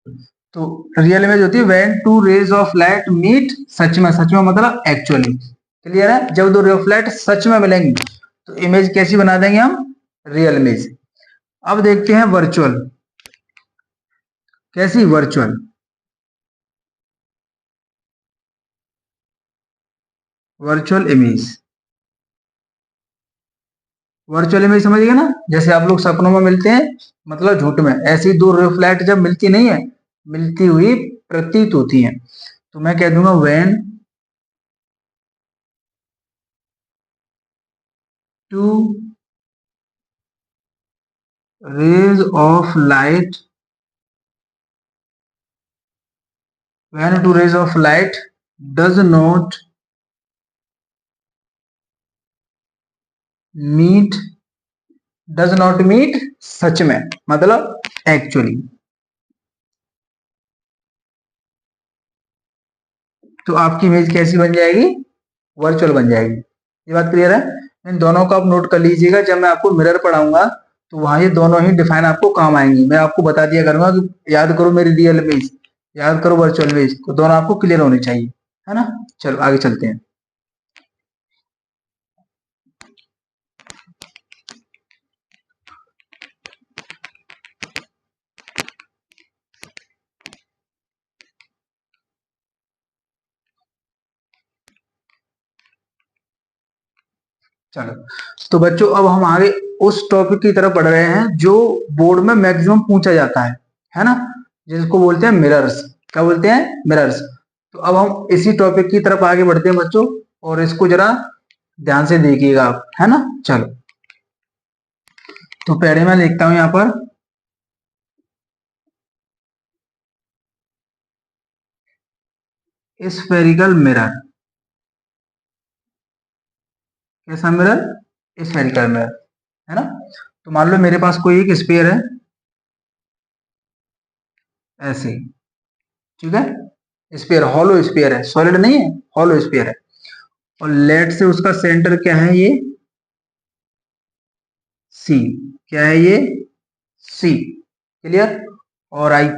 तो real image होती है when two rays of light meet, सच में मतलब एक्चुअली। क्लियर है? जब दो रे ऑफ लाइट सच में मिलेंगी तो इमेज कैसी बना देंगे हम? Real image. अब देखते हैं वर्चुअल। कैसी? Virtual. Virtual image. Virtual image समझ गए ना? जैसे आप लोग सपनों में मिलते हैं, मतलब झूठ में, ऐसी दो रे ऑफ लाइट जब मिलती नहीं है, मिलती हुई प्रतीत होती हैं, तो मैं कह दूंगा when two rays of light, when two rays of light does not meet, does not meet सच में मतलब एक्चुअली। तो आपकी इमेज कैसी बन जाएगी? वर्चुअल बन जाएगी। ये बात क्लियर है? इन दोनों को आप नोट कर लीजिएगा, जब मैं आपको मिरर पढ़ाऊंगा तो वहां ये दोनों ही डिफाइन आपको काम आएंगी। मैं आपको बता दिया करूंगा कि याद करो मेरी रियल इमेज, याद करो वर्चुअल इमेज, तो दोनों आपको क्लियर होनी चाहिए, है ना? चलो आगे चलते हैं। चलो, तो बच्चों अब हम आगे उस टॉपिक की तरफ बढ़ रहे हैं जो बोर्ड में मैक्सिमम पूछा जाता है ना? जिसको बोलते हैं मिरर्स। क्या बोलते हैं? मिरर्स। तो अब हम इसी टॉपिक की तरफ आगे बढ़ते हैं बच्चों, और इसको जरा ध्यान से देखिएगा आप, है ना? चलो, तो पहले मैं लिखता हूं यहां पर स्फेरिकल मिरर। कैसा मिरर? स्फेरिकल मिरर, है ना? तो मान लो मेरे पास कोई एक स्फीयर है, ऐसे, ठीक है? स्फीयर, हॉलो स्फीयर है, सॉलिड नहीं है, हॉलो स्फीयर है। और लेट से उसका सेंटर क्या है? ये सी। क्या है ये? सी। क्लियर? और आई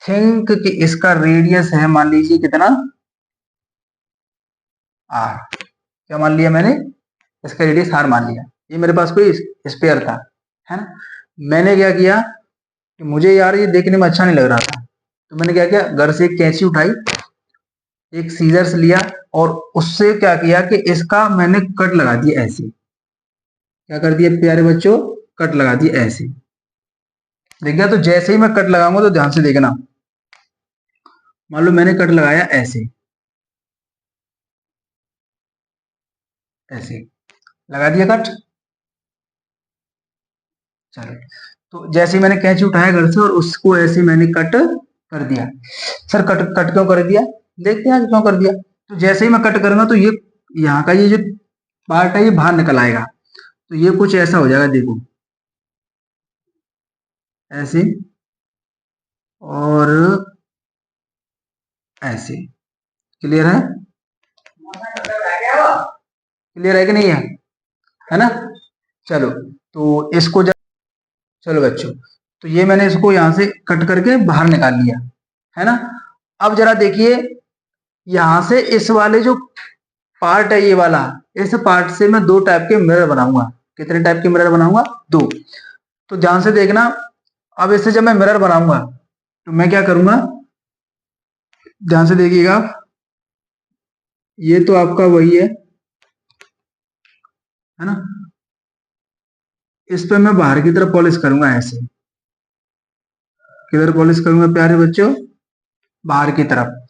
थिंक कि इसका रेडियस है, मान लीजिए कितना? आर। क्या मान लिया मैंने? इसका रेडियस आर मान लिया। ये मेरे पास कोई स्पेयर था, है ना? मैंने क्या किया कि मुझे यार ये देखने में अच्छा नहीं लग रहा था, तो मैंने क्या किया, घर से एक कैंची उठाई, एक सीजर्स लिया, और उससे क्या किया कि इसका मैंने कट लगा दिया ऐसे। क्या कर दिया प्यारे बच्चों? कट लगा दिया ऐसे। देख गया? तो जैसे ही मैं कट लगाऊंगा तो ध्यान से देखना, मान लो मैंने कट लगाया ऐसे, ऐसे लगा दिया कट। चलो, तो जैसे ही मैंने कैंची उठाया घर से और उसको ऐसे मैंने कट कर दिया। सर कट कट क्यों कर दिया? देखते हैं आज क्यों कर दिया। तो जैसे ही मैं कट करूंगा तो ये यहाँ का ये जो पार्ट है ये बाहर निकल आएगा। तो ये कुछ ऐसा हो जाएगा, देखो, ऐसे और ऐसे। क्लियर है? क्लियर है कि नहीं है? है ना? चलो, तो इसको चलो बच्चों, तो ये मैंने इसको यहाँ से कट करके बाहर निकाल लिया, है ना? अब जरा देखिए, यहां से इस वाले जो पार्ट है ये वाला, इस पार्ट से मैं दो टाइप के मिरर बनाऊंगा। कितने टाइप के मिरर बनाऊंगा? दो। तो ध्यान से देखना, अब इससे जब मैं मिरर बनाऊंगा तो मैं क्या करूंगा, ध्यान से देखिएगा। ये तो आपका वही है ना? इस पे मैं बाहर की तरफ पॉलिश करूंगा ऐसे। किधर पॉलिश करूंगा प्यारे बच्चों? बाहर की तरफ।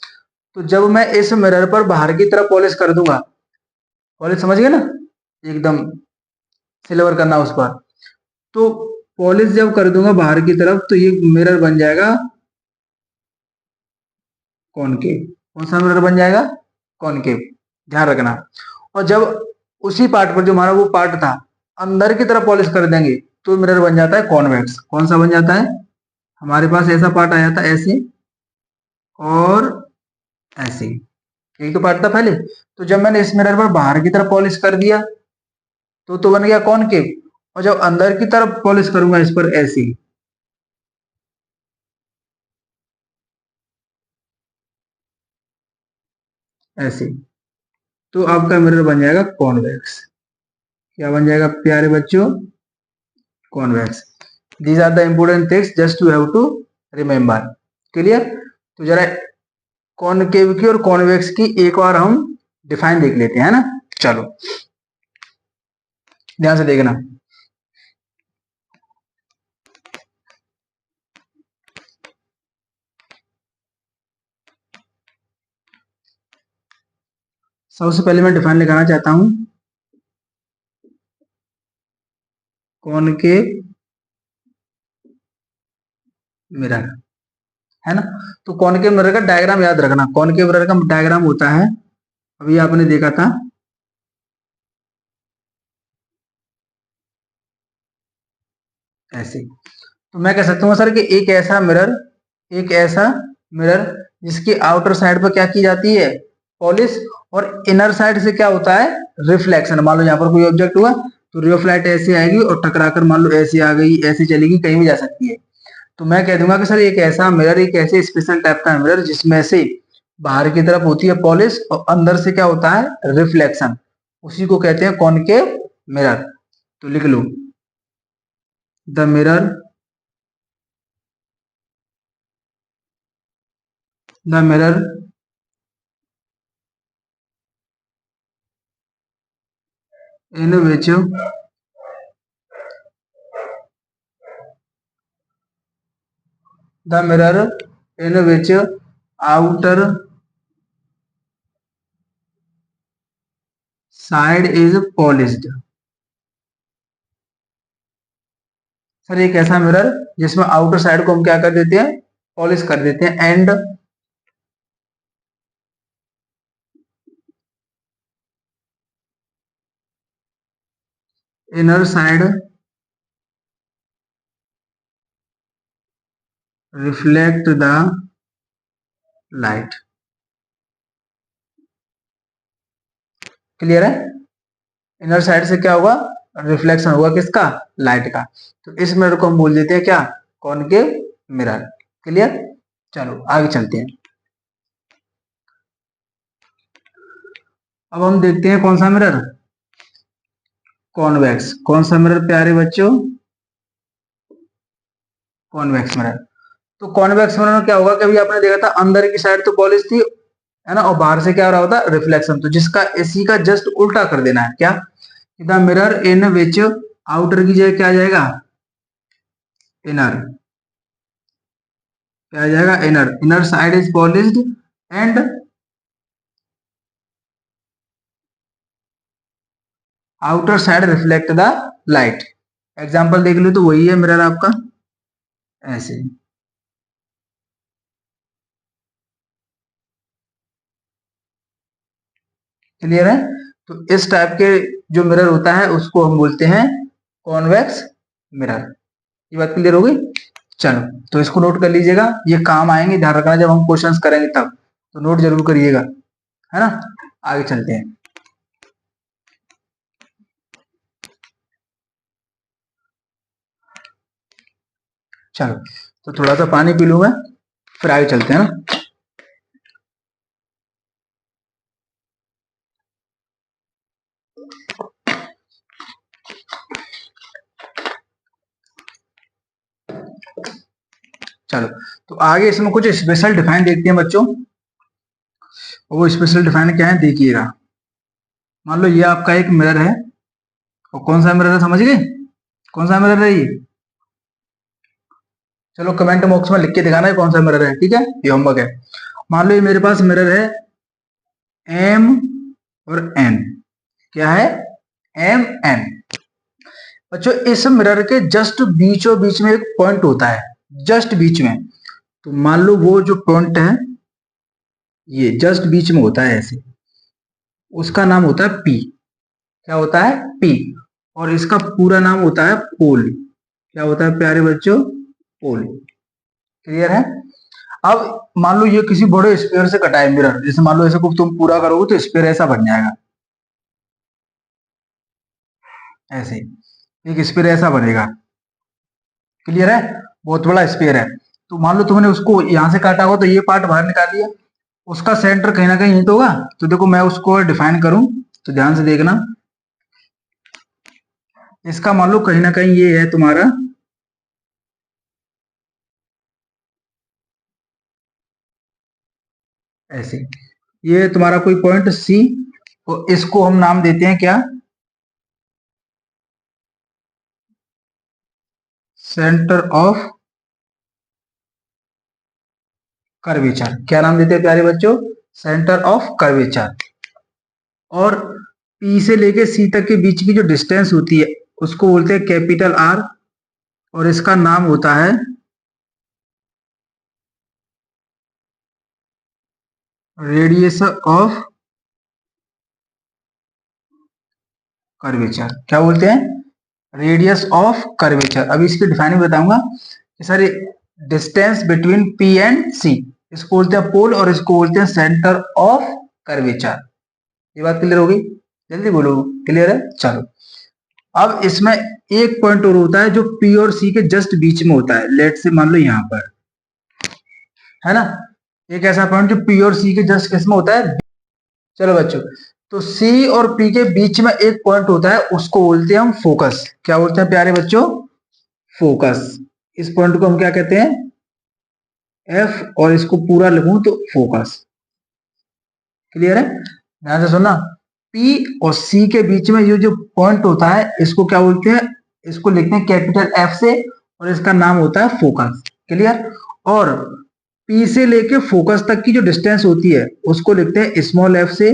तो जब मैं इस मिरर पर बाहर की तरफ पॉलिश कर दूंगा, पॉलिश समझ गए ना, एकदम सिल्वर करना उस पर, तो पॉलिश जब कर दूंगा बाहर की तरफ तो ये मिरर बन जाएगा कॉनकेव। कौन सा मिरर बन जाएगा? कॉनकेव। ध्यान रखना। और जब उसी पार्ट पर जो हमारा वो पार्ट था अंदर की तरफ पॉलिश कर देंगे तो मिरर बन जाता है कॉन्वेक्स। कौन सा बन जाता है? हमारे पास ऐसा पार्ट आया था ऐसे और ऐसे, यही तो पार्ट था पहले। तो जब मैंने इस मिरर पर बाहर की तरफ पॉलिश कर दिया तो बन गया कॉनकेव। और जब अंदर की तरफ पॉलिश करूंगा इस पर ऐसे, ऐसे। तो आपका मिरर बन जाएगा कॉन्वेक्स। क्या बन जाएगा प्यारे बच्चों? Convex. These are the important things just you have to remember. Clear? तो जरा कॉनकेव की और कॉन्वेक्स की एक बार हम डिफाइन देख लेते हैं ना। चलो ध्यान से देखना। सबसे पहले मैं डिफाइन लगाना चाहता हूं कॉनकेव मिरर, है ना। तो कॉनकेव मिरर का डायग्राम याद रखना। कॉनकेव मिरर का डायग्राम होता है, अभी आपने देखा था, ऐसे। तो मैं कह सकता हूँ सर कि एक ऐसा मिरर जिसकी आउटर साइड पर क्या की जाती है? पॉलिश। और इनर साइड से क्या होता है? रिफ्लेक्शन। मान लो यहाँ पर कोई ऑब्जेक्ट हुआ तो रे ऑफ लाइट ऐसे आएगी और टकराकर मान लो ऐसे आ गई, ऐसे चलेगी, कहीं भी जा सकती है। तो मैं कह दूंगा कि सर एक ऐसा मिरर एक ऐसे स्पेशल टाइप का मिरर जिसमें से बाहर की तरफ होती है पॉलिश और अंदर से क्या होता है? रिफ्लेक्शन। उसी को कहते हैं कॉनकेव मिरर। तो लिख लो, the mirror, the mirror in which the mirror in which outer side is polished। Sir एक ऐसा मिरर जिसमें आउटर साइड को हम क्या कर देते हैं? पॉलिश कर देते हैं। And inner side reflect the light. Clear है? इनर साइड से क्या होगा? रिफ्लेक्शन होगा किसका? लाइट का। तो इस मिरर को हम बोल देते हैं क्या? Concave mirror. क्लियर? चलो आगे चलते हैं। अब हम देखते हैं कौन सा मिरर? कॉन्वेक्स। कौन सा मिरर प्यारे बच्चों? Convex mirror. तो कॉन्वेक्स मिरर में क्या होगा? कभी आपने देखा था अंदर की साइड तो पॉलिश थी, है ना, और बाहर से क्या हो रहा होता? रिफ्लेक्शन। तो जिसका इसी का जस्ट उल्टा कर देना है। क्या? The mirror in which outer की जगह क्या आ जाएगा? इनर। क्या आ जाएगा? Inner. Inner side is polished and outer side reflect the light. Example देख लो तो वही है मिरर आपका, ऐसे। क्लियर है? तो इस टाइप के जो मिरर होता है उसको हम बोलते हैं कॉन्वेक्स मिरर। ये बात क्लियर हो गई? चलो तो इसको नोट कर लीजिएगा, ये काम आएंगे, ध्यान रखना जब हम क्वेश्चंस करेंगे तब। तो नोट जरूर करिएगा, है ना। आगे चलते हैं। चलो तो थोड़ा सा पानी पी लूं मैं, फिर आगे चलते हैं ना। चलो तो आगे इसमें कुछ स्पेशल डिफाइन देखते हैं बच्चों। वो स्पेशल डिफाइन क्या है देखिएगा। मान लो ये आपका एक मिरर है, और कौन सा मिरर है समझ गए? कौन सा मिरर है ये? चलो कमेंट बॉक्स में लिख के दिखाना है कौन सा मिरर है, ठीक है, ये होमवर्क है। मान लो ये मेरे पास मिरर है एम और एन। क्या है? M N. बच्चों इस मिरर के जस्ट बीचों बीच में एक पॉइंट होता है, जस्ट बीच में। तो मान लो वो जो पॉइंट है ये जस्ट बीच में होता है ऐसे, उसका नाम होता है पी। क्या होता है? पी। और इसका पूरा नाम होता है पोल। क्या होता है प्यारे बच्चों? पोल। क्लियर है? अब मान लो ये किसी बड़े स्पेयर से कटा है मिरर, जैसे मान लो ऐसे को तुम पूरा करोगे तो स्पेयर ऐसा बन जाएगा, ऐसे एक स्पेयर ऐसा बनेगा। क्लियर है? बहुत बड़ा स्पेयर है। तो मान लो तुमने उसको यहां से काटा होगा तो ये पार्ट बाहर निकाल दिया, उसका सेंटर कहीं ना कहीं यही तो होगा। तो देखो मैं उसको डिफाइन करूं तो ध्यान से देखना, इसका मान लो कहीं ना कहीं ये है तुम्हारा ऐसे, ये तुम्हारा कोई पॉइंट सी, तो इसको हम नाम देते हैं क्या, सेंटर ऑफ कर्वेचर। क्या नाम देते हैं प्यारे बच्चों, सेंटर ऑफ कर्वेचर। और पी से लेके सी तक के बीच की जो डिस्टेंस होती है उसको बोलते हैं कैपिटल आर, और इसका नाम होता है रेडियस ऑफ कर्वेचर। क्या बोलते हैं, रेडियस ऑफ कर्वेचर। अभी इसकी डिफाइनिंग बताऊंगा कि sir distance between P and C, इसको बोलते हैं पोल और इसको बोलते हैं सेंटर ऑफ कर्वेचर। ये बात क्लियर होगी, जल्दी बोलो क्लियर है। चलो अब इसमें एक पॉइंट और होता है जो पी और सी के जस्ट बीच में होता है, लेट से मान लो यहां पर है ना, एक ऐसा पॉइंट जो पी और सी के जस्ट किस में होता है। चलो बच्चों, तो सी और पी के बीच में एक पॉइंट होता है उसको बोलते हैं हम फोकस। क्या बोलते हैं प्यारे बच्चों, फोकस। इस पॉइंट को हम क्या कहते हैं, एफ, और इसको पूरा लिखूं तो फोकस। क्लियर है, ध्यान से सुनना, पी और सी के बीच में ये जो पॉइंट होता है इसको क्या बोलते हैं, इसको लिखते हैं कैपिटल एफ से, और इसका नाम होता है फोकस। क्लियर, और पी से लेके फोकस तक की जो डिस्टेंस होती है उसको लिखते हैं स्मॉल एफ से,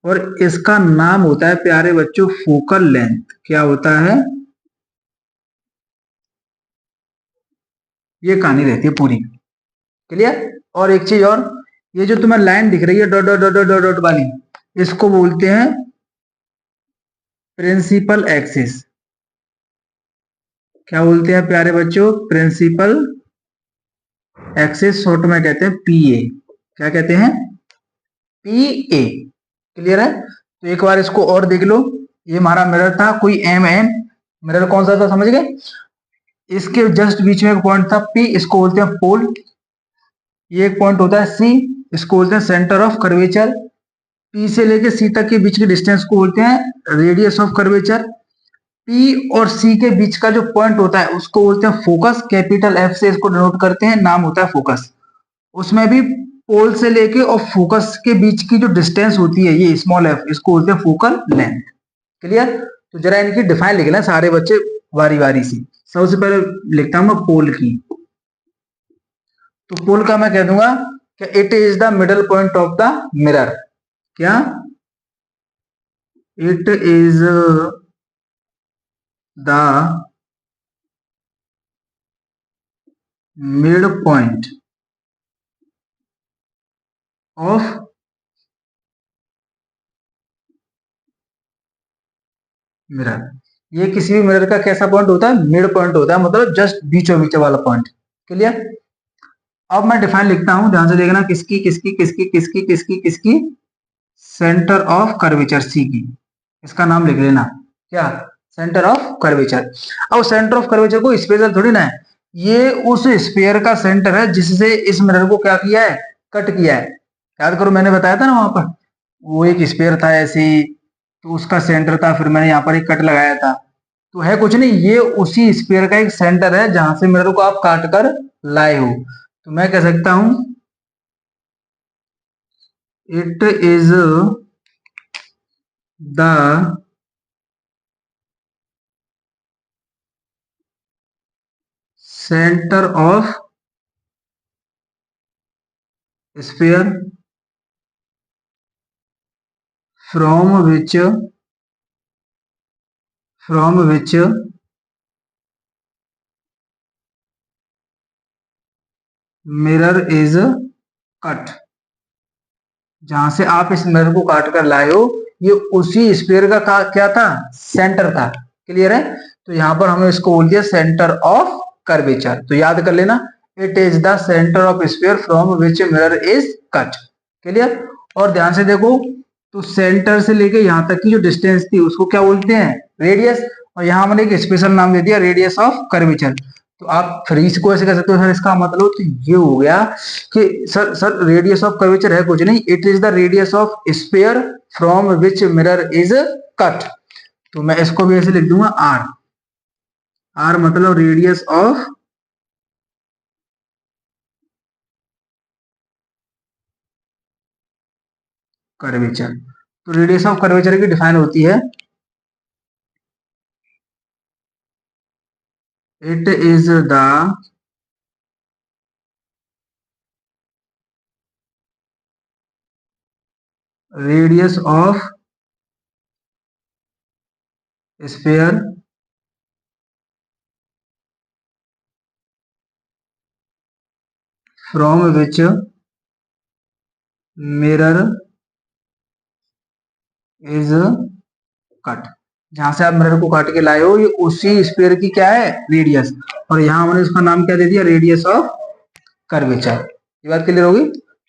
और इसका नाम होता है प्यारे बच्चों फोकल लेंथ। क्या होता है, ये कहानी रहती है पूरी। क्लियर, और एक चीज और, ये जो तुम्हें लाइन दिख रही है dot dot dot dot dot dot वाली, इसको बोलते हैं प्रिंसिपल एक्सिस। क्या बोलते हैं प्यारे बच्चों, प्रिंसिपल एक्सिस, शॉर्ट में कहते हैं पीए। क्या कहते हैं, पीए। क्लियर है, तो एक बार इसको और देख लो, ये हमारा मिरर था कोई एम एन, मिरर कौन सा था समझ गए, इसके जस्ट बीच में एक पॉइंट था पी, इसको बोलते हैं पोल। ये एक पॉइंट होता है सी, इसको बोलते हैं सेंटर ऑफ कर्वेचर। पी से लेके सी तक के बीच की डिस्टेंस को बोलते हैं रेडियस ऑफ कर्वेचर। पी और सी के बीच का जो पॉइंट होता है उसको बोलते हैं फोकस, कैपिटल एफ से इसको डिनोट करते हैं, नाम होता है फोकस। उसमें भी पोल से लेके और फोकस के बीच की जो डिस्टेंस होती है ये स्मॉल एफ, इसको बोलते हैं फोकल लेंथ। क्लियर, तो जरा इनकी डिफाइन लिख लें सारे बच्चे बारी बारी से। सबसे पहले लिखता हूं मैं पोल की, तो पोल का मैं कह दूंगा कि it is the middle point of the mirror. क्या, it is the mid point of mirror. ये किसी भी मिरर का कैसा पॉइंट होता है, मिड पॉइंट होता है, मतलब जस्ट बीचों बीच वाला पॉइंट। क्लियर, अब मैं डिफाइन लिखता हूं, ध्यान से देखना, किसकी किसकी किसकी किसकी किसकी किसकी, सेंटर ऑफ कर्वेचर सी की, इसका नाम लिख लेना क्या, सेंटर ऑफ कर्वेचर। अब सेंटर ऑफ कर्वेचर को स्पेशल थोड़ी ना है, ये उस स्फीयर का सेंटर है जिससे इस मिरर को क्या किया है, कट किया है। याद करो मैंने बताया था ना वहां पर, वो एक स्फीयर था ऐसे, तो उसका सेंटर था, फिर मैंने यहाँ पर एक कट लगाया था। तो है कुछ नहीं, ये उसी स्फीयर का एक सेंटर है जहां से मिरर को आप काट कर लाए हो। तो मैं कह सकता हूं it is the centre of sphere from which mirror is cut। जहां से आप इस मिरर को काट कर लाए हो ये उसी स्फीयर का क्या था, सेंटर था। क्लियर है, तो यहां पर हमने इसको बोल दिया सेंटर ऑफ कर्वेचर। तो याद कर लेना, it is the centre of sphere from which mirror is cut. Clear, और ध्यान से देखो, तो सेंटर से लेके यहां तक की जो डिस्टेंस थी उसको क्या बोलते हैं, रेडियस, और यहां हमने एक स्पेशल नाम दे दिया रेडियस ऑफ कर्वेचर। तो आप फिर इसको ऐसे कह सकते हो सर इसका मतलब तो ये हो गया कि सर रेडियस ऑफ कर्वेचर है कुछ नहीं, it is the radius of sphere from which mirror is cut. तो मैं इसको भी ऐसे लिख दूंगा आर। आर मतलब रेडियस ऑफ कर्वेचर। तो रेडियस ऑफ कर्वेचर की डिफाइन होती है, it is the radius of sphere from which mirror is cut. जहां से आप मिरर को काट के लाए हो ये उसी स्फीयर की क्या है, रेडियस। और यहां हमने उसका नाम क्या दे दिया, रेडियस ऑफ कर्वेचर। ये बात क्लियर होगी।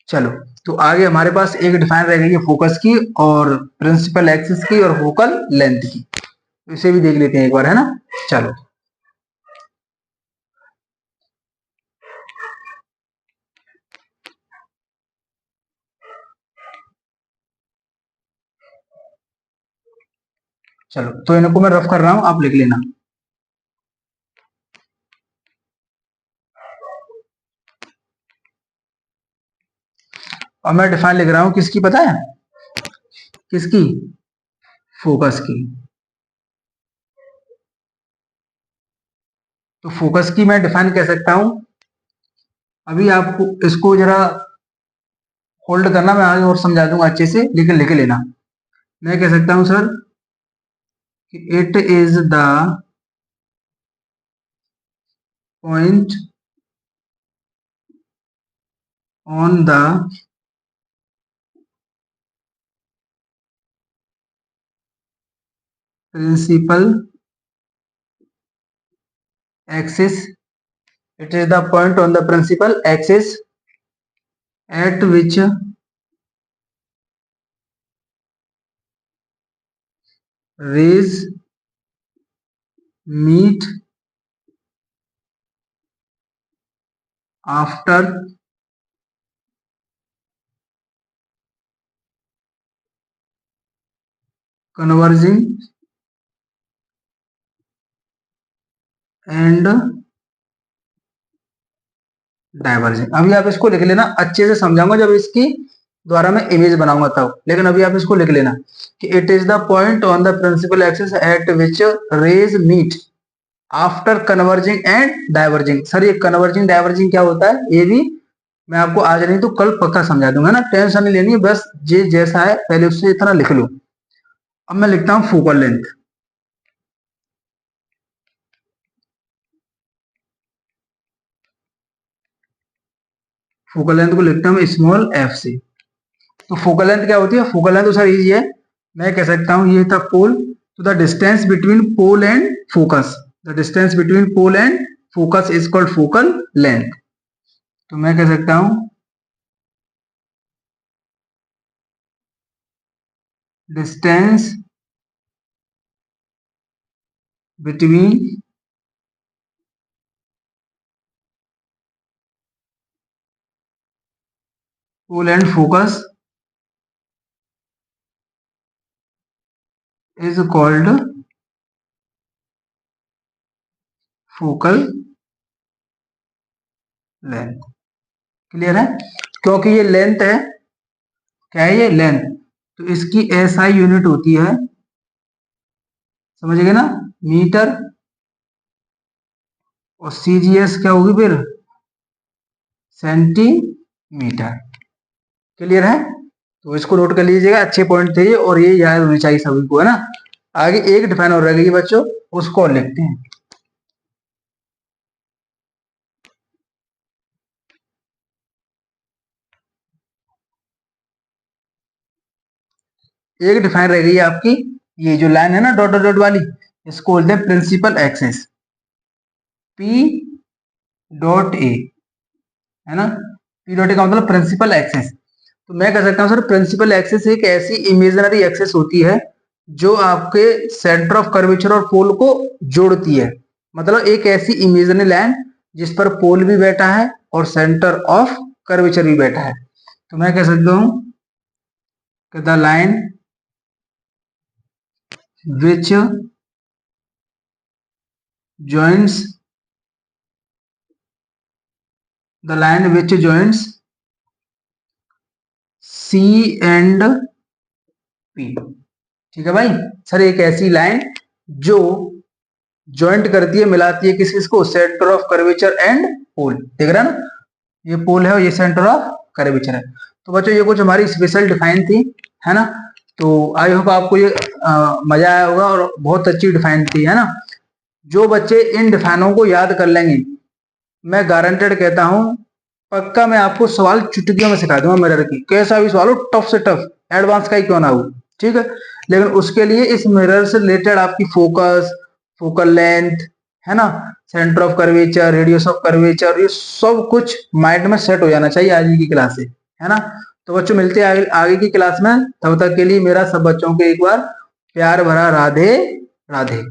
चलो तो आगे हमारे पास एक डिफाइन रह गई है फोकस की और प्रिंसिपल एक्सिस की और फोकल लेंथ की। तो इसे भी देख लेते हैं एक बार, है ना। चलो चलो तो इनको मैं रफ कर रहा हूं, आप लिख लेना। और मैं डिफाइन लिख रहा हूं किसकी, पता है किसकी, फोकस की। तो फोकस की मैं डिफाइन कह सकता हूं, अभी आपको इसको जरा होल्ड करना, मैं आगे और समझा दूंगा अच्छे से, लेकिन लिख लेना। मैं कह सकता हूं सर कि it is the point on the principal axis, it is the point on the principal axis at which rays meet after converging and diverging. अभी आप इसको लिख लेना, अच्छे से समझाऊंगा जब इसकी द्वारा मैं इमेज बनाऊंगा तब, लेकिन अभी आप इसको लिख लेना कि it is the point on the principal axis at which rays meet after converging and diverging. Sir ये कन्वर्जिंग डाइवर्जिंग क्या होता है, ये भी मैं आपको आज नहीं तो कल पक्का समझा दूंगा ना, टेंशन नहीं लेनी, बस ये जैसा है पहले उससे इतना लिख लो। अब मैं लिखता हूं फोकल लेंथ। फोकल लेंथ को लिखता हूं स्मॉल एफ से। तो फोकल लेंथ क्या होती है, फोकल लेंथ तो सर इजी है, मैं कह सकता हूं ये था पोल, तो the distance between pole and focus, the distance between pole and focus is called focal length. तो मैं कह सकता हूं distance between pole and focus is called focal length. Clear है, क्योंकि ये लेंथ है, क्या है ये लेंथ, तो इसकी एसआई यूनिट होती है, समझ गए ना, मीटर, और सीजीएस क्या होगी फिर, सेंटीमीटर। क्लियर है, तो इसको नोट कर लीजिएगा, अच्छे पॉइंट थे ये और ये याद होने चाहिए सभी को, है ना। आगे एक डिफाइन और रह गई बच्चों, उसको और लिखते हैं। एक डिफाइन रह गई है आपकी, ये जो लाइन है ना डॉट डॉट डॉट वाली, इसको बोलते हैं principal axis, P dot A, है ना। पी डॉट ए का मतलब प्रिंसिपल एक्सिस। तो मैं कह सकता हूँ सर प्रिंसिपल एक्सिस एक ऐसी इमेजिनरी एक्सिस होती है जो आपके सेंटर ऑफ कर्वेचर और पोल को जोड़ती है। मतलब एक ऐसी इमेजिनरी लाइन जिस पर पोल भी बैठा है और सेंटर ऑफ कर्वेचर भी बैठा है। तो मैं कह सकता हूं कि the line which joins the line which joins C and P। ठीक है भाई। सर एक ऐसी लाइन जो ज्वाइंट करती है, मिलाती है किस किसको, centre of curvature and pole. देख रहा है ना, ये पोल है और ये सेंटर ऑफ कर्वेचर है। तो बच्चों ये कुछ हमारी स्पेशल डिफाइन थी, है ना। तो आई होप आपको ये मजा आया होगा और बहुत अच्छी डिफाइन थी, है ना। जो बच्चे इन डिफाइनों को याद कर लेंगे, मैं गारंटेड कहता हूं, पक्का मैं आपको सवाल चुटकियों में सिखा दूंगा मिरर की। कैसा भी सवाल हो, टफ से टफ, एडवांस का ही क्यों ना हो, ठीक है। लेकिन उसके लिए इस मिरर से रिलेटेड आपकी फोकस, फोकल लेंथ, है ना, centre of curvature, radius of curvature, ये सब कुछ माइंड में सेट हो जाना चाहिए आज की क्लास से, है ना। तो बच्चों मिलते हैं आगे की क्लास में। तब तक के लिए मेरा सब बच्चों को एक बार प्यार भरा राधे राधे।